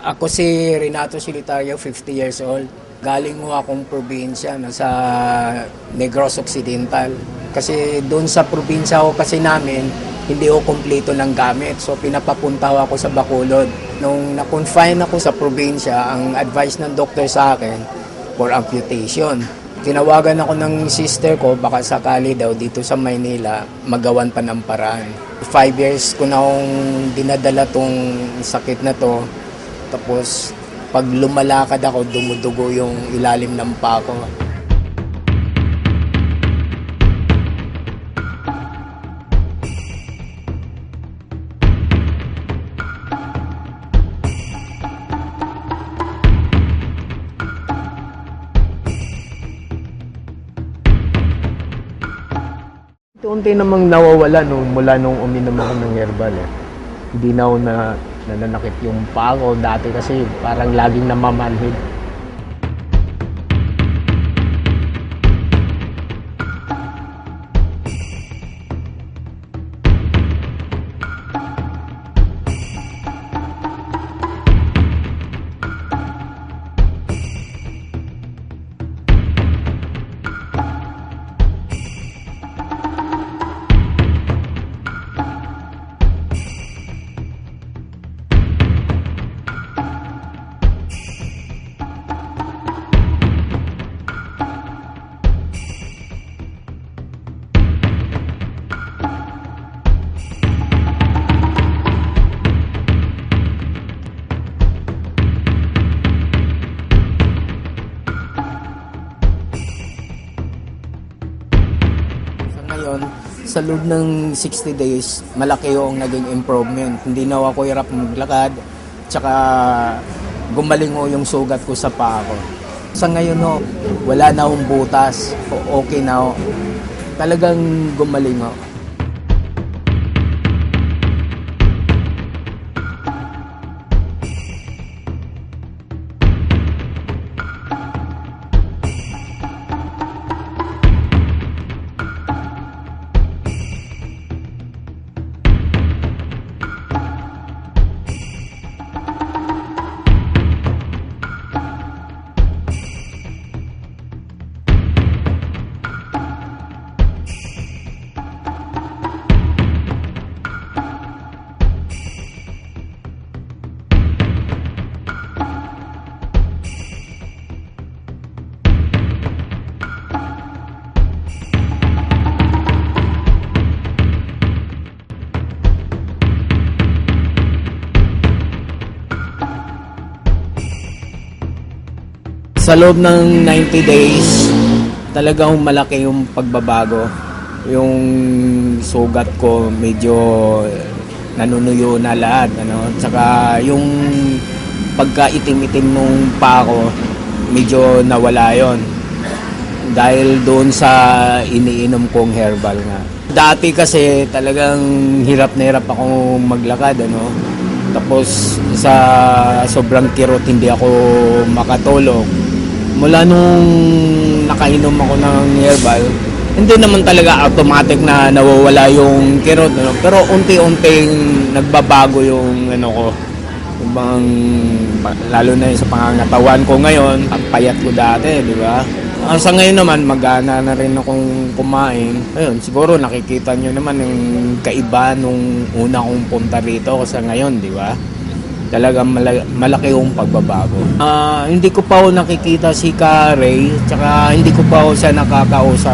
Ako si Renato Solitario, 50 years old. Galing mo akong probinsya, nasa Negros Occidental. Kasi doon sa probinsya ko kasi namin, hindi ko kumpleto ng gamit. So pinapapunta ako sa Bacolod. Nung na-confine ako sa probinsya, ang advice ng doktor sa akin for amputation. Tinawagan ako ng sister ko, baka sakali daw dito sa Maynila, magawan pa ng paraan. 5 years ko na akong dinadala tong sakit na to. Tapos pag lumalakad ako, dumudugo yung ilalim ng paa ko. Unti namang nawawala mula nung uminom ako ng herbal eh. Hindi na ako nananakit yung paa ko dati kasi parang laging namamanhid. Ngayon, sa loob ng 60 days, malaki yung naging improvement. Hindi na ako hirap maglakad, tsaka gumaling yung sugat ko sa paa ko. Sa ngayon, wala na akong butas, okay na. Talagang gumaling . Sa loob ng 90 days, talagang malaki yung pagbabago. Yung sugat ko medyo nanunuyo na lahat. Tsaka yung pagkaitim-itim nung paa ko, medyo nawala yon. Dahil doon sa iniinom kong herbal nga. Dati kasi talagang hirap na hirap ako maglakad. Tapos sa sobrang kirot hindi ako makatulog. Mula nung nakainom ako ng herbal, hindi naman talaga automatic na nawawala yung kirot. Pero unti-unting nagbabago yung ko. Lalo na sa pangangatawan ko ngayon, ang payat ko dati, di ba? Sa ngayon naman, mag-ana na rin akong kumain. Ayun, siguro nakikita nyo naman yung kaiba nung una kong punta rito sa ngayon, di ba? Talagang malaki yung pagbabago. Hindi ko pa ako nakikita si Ka Ray, tsaka hindi ko pa ako siya nakakausap.